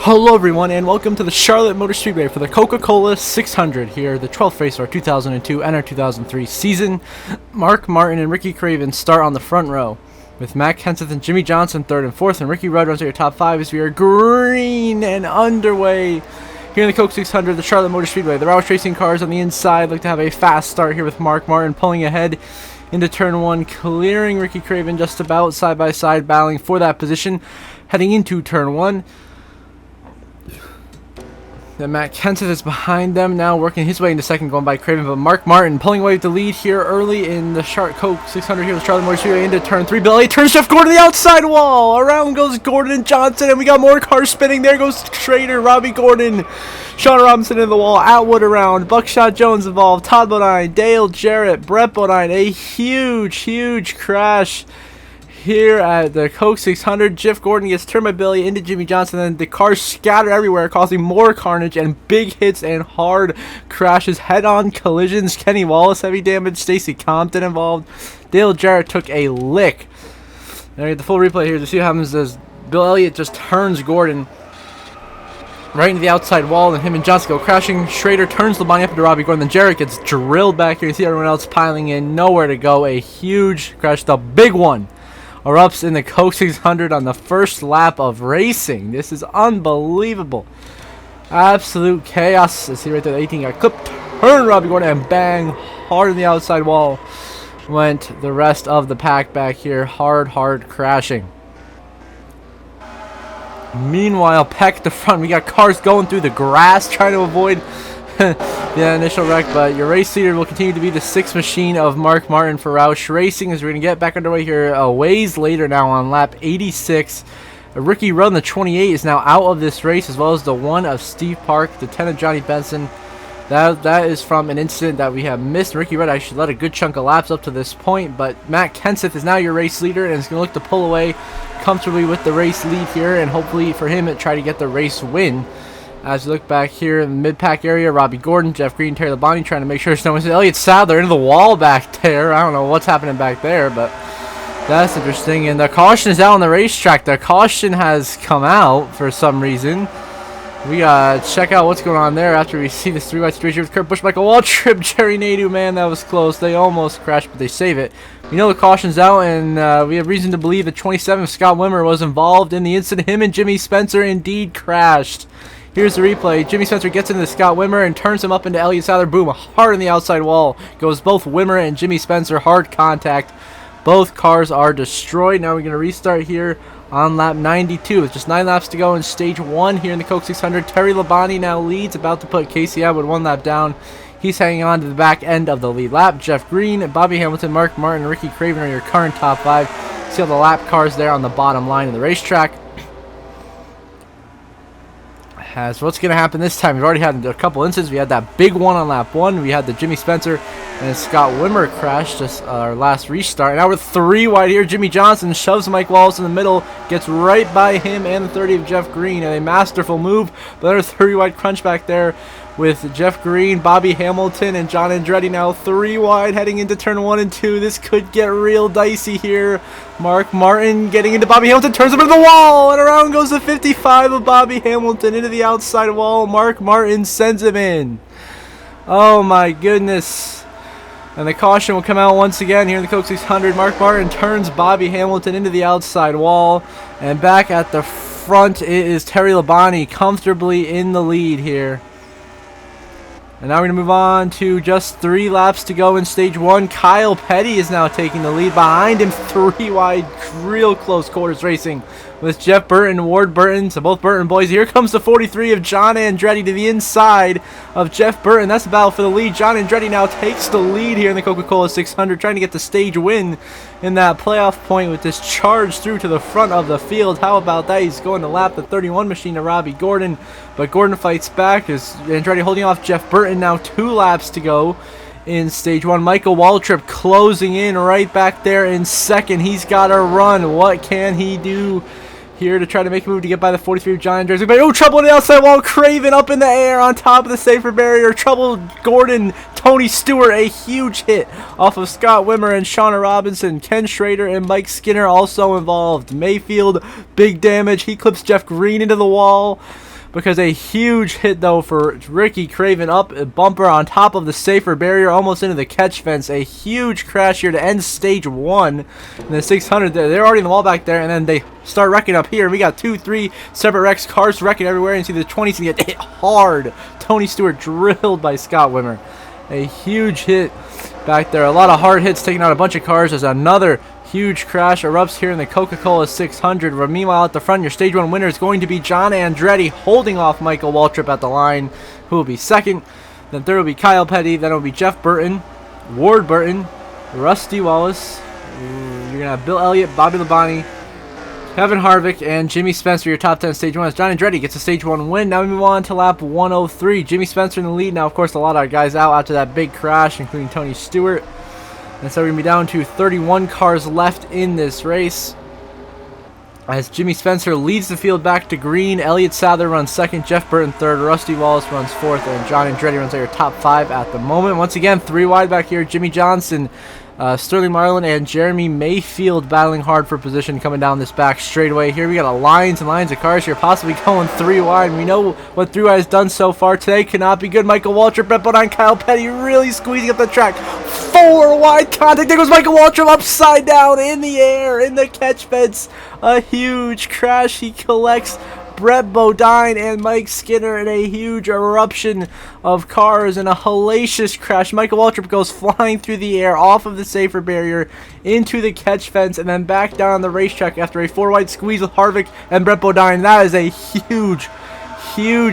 Hello everyone and welcome to the Charlotte Motor Speedway for the Coca-Cola 600 here, the 12th race of our 2002 NR2003 season. Mark Martin and Ricky Craven start on the front row, with Matt Kenseth and Jimmy Johnson third and fourth, and Ricky Rudd runs at your top five as we are green and underway here in the Coke 600, the Charlotte Motor Speedway. The Roush Racing cars on the inside look to have a fast start here with Mark Martin pulling ahead into turn one, clearing Ricky Craven just about side by side, battling for that position heading into turn one. Then Matt Kenseth is behind them now, working his way into second, going by Craven, but Mark Martin pulling away with the lead here early in the Coke 600 here with Charlotte Motor Speedway into turn three. Bill 8 turns Jeff Gordon to the outside wall. Around goes Gordon and Johnson, and we got more cars spinning. There goes Schrader, Robbie Gordon, Sean Robinson in the wall, Atwood around, Buckshot Jones involved, Todd Bodine, Dale Jarrett, Brett Bodine. A huge crash here at the Coke 600. Jeff Gordon gets turned by Billy into Jimmy Johnson, and the cars scatter everywhere, causing more carnage and big hits and hard crashes, head-on collisions. Kenny Wallace heavy damage, Stacy Compton involved. Dale Jarrett took a lick. And I get the full replay here to see what happens as Bill Elliott just turns Gordon right into the outside wall, and him and Johnson go crashing. Schrader turns Labonte up into Robbie Gordon, then Jarrett gets drilled back here. You see everyone else piling in, nowhere to go. A huge crash, the big one erupts in the Coke 600 on the first lap of racing. This is unbelievable. Absolute chaos. I see right there, the 18 got clipped, turned Robbie Gordon, and bang, hard in the outside wall went the rest of the pack back here. Hard crashing. Meanwhile, Peck the front, we got cars going through the grass trying to avoid the initial wreck, but your race leader will continue to be the sixth machine of Mark Martin for Roush Racing as we're going to get back underway here a ways later now on lap 86. Ricky Rudd, the 28, is now out of this race, as well as the 1 of Steve Park, the 10 of Johnny Benson. That is from an incident that we have missed. Ricky Rudd actually led a good chunk of laps up to this point, but Matt Kenseth is now your race leader and is going to look to pull away comfortably with the race lead here, and hopefully for him try to get the race win. As we look back here in the mid-pack area, Robbie Gordon, Jeff Green, Terry Labonte trying to make sure no one's Elliott Sadler into the wall back there. I don't know what's happening back there, but that's interesting. And the caution is out on the racetrack. The caution has come out for some reason. We gotta check out what's going on there after we see this three-wide situation with Kurt Busch, Michael Waltrip, Jerry Nadeau. Man, that was close. They almost crashed, but they save it. We know the caution's out, and we have reason to believe that 27 Scott Wimmer was involved in the incident. Him and Jimmy Spencer indeed crashed. Here's the replay. Jimmy Spencer gets into Scott Wimmer and turns him up into Elliott Sadler. Boom, hard on the outside wall. Goes both Wimmer and Jimmy Spencer. Hard contact. Both cars are destroyed. Now we're going to restart here on lap 92 with just 9 laps to go in stage 1 here in the Coke 600. Terry Labonte now leads, about to put Casey Atwood 1 lap down. He's hanging on to the back end of the lead lap. Jeff Green, Bobby Hamilton, Mark Martin, and Ricky Craven are your current top 5. See all the lap cars there on the bottom line of the racetrack. As what's going to happen this time? We've already had a couple incidents. We had that big one on lap 1. We had the Jimmy Spencer and Scott Wimmer crash, just our last restart. Now we're 3 wide here. Jimmy Johnson shoves Mike Wallace in the middle, gets right by him and the 30 of Jeff Green. And a masterful move, but there's 3 wide crunch back there with Jeff Green, Bobby Hamilton, and John Andretti now 3 wide heading into turn 1 and 2. This could get real dicey here. Mark Martin getting into Bobby Hamilton, turns him into the wall, and around goes the 55 of Bobby Hamilton into the outside wall. Mark Martin sends him in. Oh my goodness. And the caution will come out once again here in the Coke 600. Mark Martin turns Bobby Hamilton into the outside wall, and back at the front it is Terry Labonte comfortably in the lead here. And now we're going to move on to just 3 laps to go in stage 1. Kyle Petty is now taking the lead. Behind him, 3 wide, real close quarters racing with Jeff Burton and Ward Burton. So both Burton boys. Here comes the 43 of John Andretti to the inside of Jeff Burton. That's the battle for the lead. John Andretti now takes the lead here in the Coca-Cola 600, trying to get the stage win in that playoff point with this charge through to the front of the field. How about that? He's going to lap the 31 machine of Robbie Gordon, but Gordon fights back as Andretti holding off Jeff Burton. Now 2 laps to go in stage 1. Michael Waltrip closing in right back there in second. He's got to run. What can he do here to try to make a move to get by the 43 of John Andretti? But oh, trouble on the outside wall. Craven up in the air on top of the safer barrier. Trouble Gordon, Tony Stewart, a huge hit off of Scott Wimmer and Shauna Robinson. Ken Schrader and Mike Skinner also involved. Mayfield, big damage. He clips Jeff Green into the wall. because a huge hit though for Ricky Craven, up a bumper on top of the safer barrier, almost into the catch fence. A huge crash here to end stage 1. And the 600, they're already in the wall back there, and then they start wrecking up here. We got 2-3 separate wrecks, cars wrecking everywhere. And you see the 20s and get hit hard. Tony Stewart drilled by Scott Wimmer. A huge hit back there. A lot of hard hits, taking out a bunch of cars. There's another huge crash erupts here in the Coca-Cola 600. But meanwhile, at the front, your stage 1 winner is going to be John Andretti, holding off Michael Waltrip at the line, who will be second. Then third will be Kyle Petty. Then it will be Jeff Burton, Ward Burton, Rusty Wallace. You're going to have Bill Elliott, Bobby Labonte, Kevin Harvick, and Jimmy Spencer, your top 10 stage 1. As John Andretti gets a stage 1 win. Now we move on to lap 103. Jimmy Spencer in the lead. Now, of course, a lot of guys out after that big crash, including Tony Stewart. And so we're going to be down to 31 cars left in this race, as Jimmy Spencer leads the field back to green. Elliott Sadler runs second, Jeff Burton third, Rusty Wallace runs fourth, and John Andretti runs out your top 5 at the moment. Once again, 3 wide back here. Jimmy Johnson, Sterling Marlin, and Jeremy Mayfield battling hard for position coming down this back straightaway. Here we got lines and lines of cars here, possibly going 3 wide. We know what 3 wide has done so far today. Cannot be good. Michael Waltrip, Brett Bodine, Kyle Petty really squeezing up the track. 4 wide contact. There goes Michael Waltrip upside down in the air in the catch fence. A huge crash. He collects Brett Bodine and Mike Skinner in a huge eruption of cars and a hellacious crash. Michael Waltrip goes flying through the air off of the safer barrier into the catch fence and then back down on the racetrack after a 4 wide squeeze with Harvick and Brett Bodine. That is a huge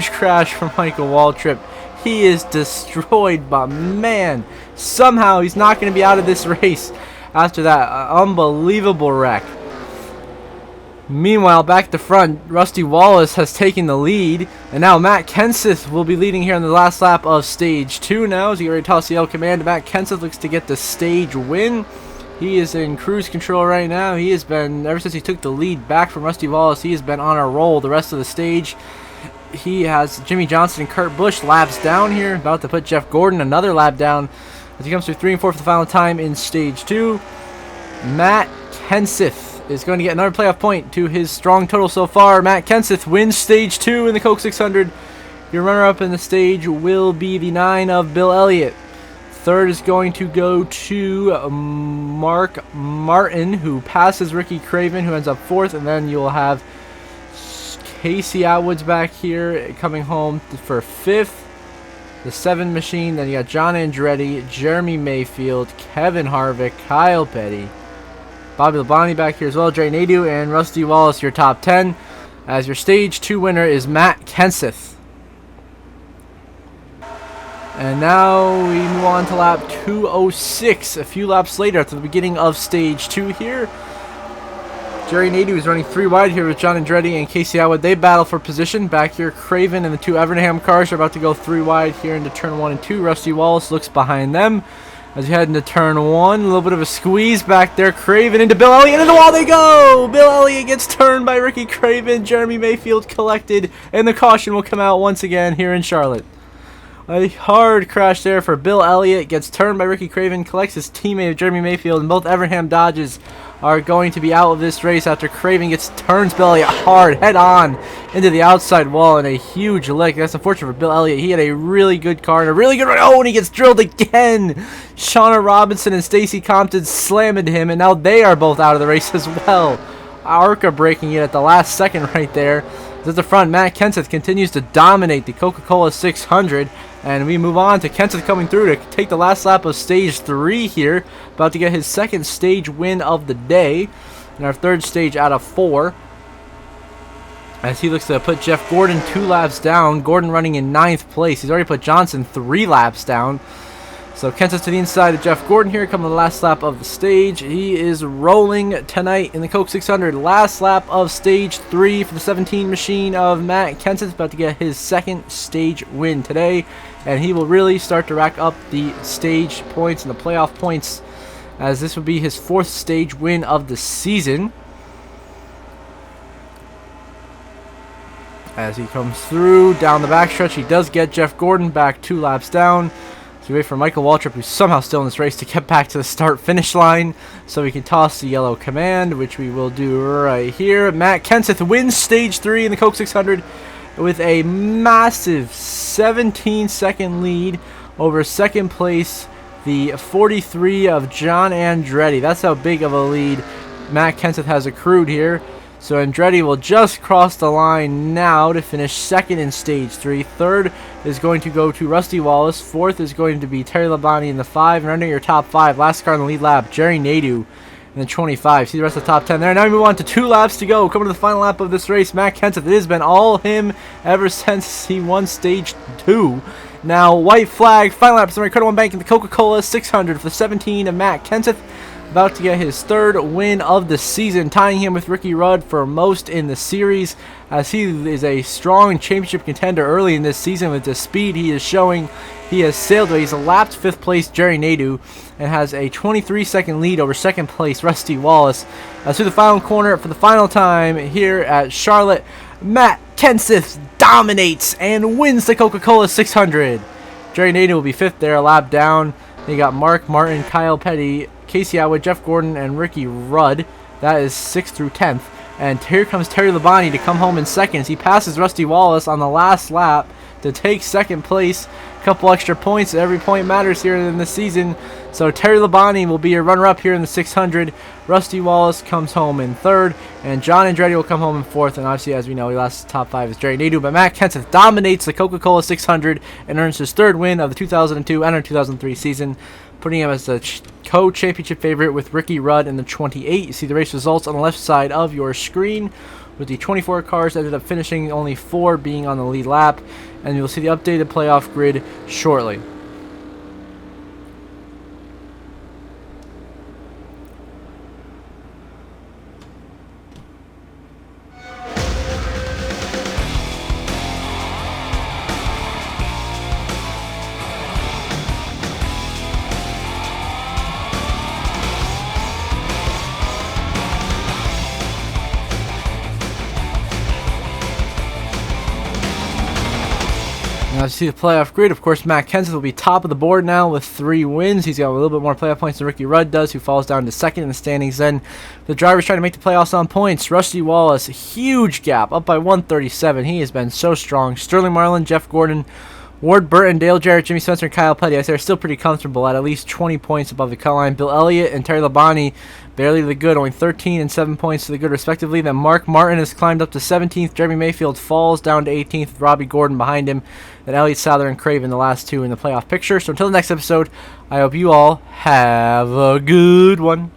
crash for Michael Waltrip. He is destroyed, but man, somehow he's not going to be out of this race after that unbelievable wreck. Meanwhile, back to front, Rusty Wallace has taken the lead, and now Matt Kenseth will be leading here in the last lap of stage 2 now. As he already tossed the L command, Matt Kenseth looks to get the stage win. He is in cruise control right now. He has been, ever since he took the lead back from Rusty Wallace, he has been on a roll the rest of the stage. He has Jimmy Johnson and Kurt Busch laps down here, about to put Jeff Gordon another lap down as he comes through 3 and 4 for the final time in stage 2. Matt Kenseth is going to get another playoff point to his strong total so far. Matt Kenseth wins stage 2 in the Coke 600. Your runner-up in the stage will be the 9 of Bill Elliott. Third is going to go to Mark Martin, who passes Ricky Craven, who ends up 4th, and then you'll have Casey Atwood's back here coming home for 5th. The 7 machine. Then you got John Andretti, Jeremy Mayfield, Kevin Harvick, Kyle Petty, Bobby Labonte back here as well, Dre Nadeau, and Rusty Wallace, your top 10. As your stage 2 winner is Matt Kenseth. And now we move on to lap 206, a few laps later at the beginning of stage 2 here. Jerry Nadeau is running 3 wide here with John Andretti and Casey Atwood. They battle for position. Back here, Craven and the 2 Evernham cars are about to go 3 wide here into turn 1 and 2. Rusty Wallace looks behind them as you head into turn 1. A little bit of a squeeze back there. Craven into Bill Elliott. Into the wall they go! Bill Elliott gets turned by Ricky Craven. Jeremy Mayfield collected, and the caution will come out once again here in Charlotte. A hard crash there for Bill Elliott. Gets turned by Ricky Craven, collects his teammate Jeremy Mayfield, and both Evernham Dodges are going to be out of this race after Craven turns Bill Elliott hard, head on, into the outside wall in a huge lick. That's unfortunate for Bill Elliott. He had a really good car and a really good run. Oh, and he gets drilled again. Shauna Robinson and Stacy Compton slam into him, and now they are both out of the race as well. Arca breaking it at the last second right there. At the front, Matt Kenseth continues to dominate the Coca-Cola 600. And we move on to Kenseth coming through to take the last lap of stage 3 here. About to get his 2nd stage win of the day. And our 3rd stage out of 4. As he looks to put Jeff Gordon 2 laps down. Gordon running in 9th place. He's already put Johnson 3 laps down. So Kenseth to the inside of Jeff Gordon here, coming the last lap of the stage. He is rolling tonight in the Coke 600. Last lap of stage 3 for the 17 machine of Matt Kenseth, about to get his 2nd stage win today. And he will really start to rack up the stage points and the playoff points, as this will be his 4th stage win of the season. As he comes through down the backstretch, he does get Jeff Gordon back 2 laps down. So we wait for Michael Waltrip, who's somehow still in this race, to get back to the start-finish line so we can toss the yellow command, which we will do right here. Matt Kenseth wins stage 3 in the Coke 600 with a massive 17-second lead over second place, the 43 of John Andretti. That's how big of a lead Matt Kenseth has accrued here. So Andretti will just cross the line now to finish second in Stage 3. Third is going to go to Rusty Wallace. Fourth is going to be Terry Labonte in the 5. And under your top 5, last car in the lead lap, Jerry Nadeau in the 25. See the rest of the top 10 there. Now we move on to 2 laps to go. Coming to the final lap of this race, Matt Kenseth. It has been all him ever since he won Stage 2. Now, white flag, final lap, somebody Credit One Bank in the Coca-Cola 600 for the 17 of Matt Kenseth. About to get his 3rd win of the season, tying him with Ricky Rudd for most in the series, as he is a strong championship contender early in this season with the speed he is showing. He has sailed away. He's lapped 5th place Jerry Nadeau and has a 23-second lead over 2nd place Rusty Wallace. Through the final corner for the final time here at Charlotte, Matt Kenseth dominates and wins the Coca-Cola 600. Jerry Nadeau will be 5th there, a lap down. Then you got Mark Martin, Kyle Petty, Casey Atwood, Jeff Gordon, and Ricky Rudd. That is 6th through 10th. And here comes Terry Labonte to come home in 2nd as he passes Rusty Wallace on the last lap to take 2nd place. A couple extra points. Every point matters here in the season. So Terry Labonte will be your runner-up here in the 600. Rusty Wallace comes home in 3rd. And John Andretti will come home in 4th. And obviously, as we know, the last top 5 is Jerry Nadeau. But Matt Kenseth dominates the Coca-Cola 600 and earns his 3rd win of the 2002 and 2003 season, putting him as the co-championship favorite with Ricky Rudd in the 28. You see the race results on the left side of your screen, with the 24 cars ended up finishing, only 4 being on the lead lap, and you'll see the updated playoff grid shortly. Now, to see the playoff grid, of course, Matt Kenseth will be top of the board now with 3 wins. He's got a little bit more playoff points than Ricky Rudd does, who falls down to 2nd in the standings. Then the drivers trying to make the playoffs on points. Rusty Wallace, huge gap, up by 137. He has been so strong. Sterling Marlin, Jeff Gordon, Ward Burton, Dale Jarrett, Jimmy Spencer, and Kyle Petty, I say, are still pretty comfortable at least 20 points above the cut line. Bill Elliott and Terry Labonte, barely to the good, only 13 and 7 points to the good, respectively. Then Mark Martin has climbed up to 17th. Jeremy Mayfield falls down to 18th with Robbie Gordon behind him. Then Elliott Souther and Craven, the last 2 in the playoff picture. So until the next episode, I hope you all have a good one.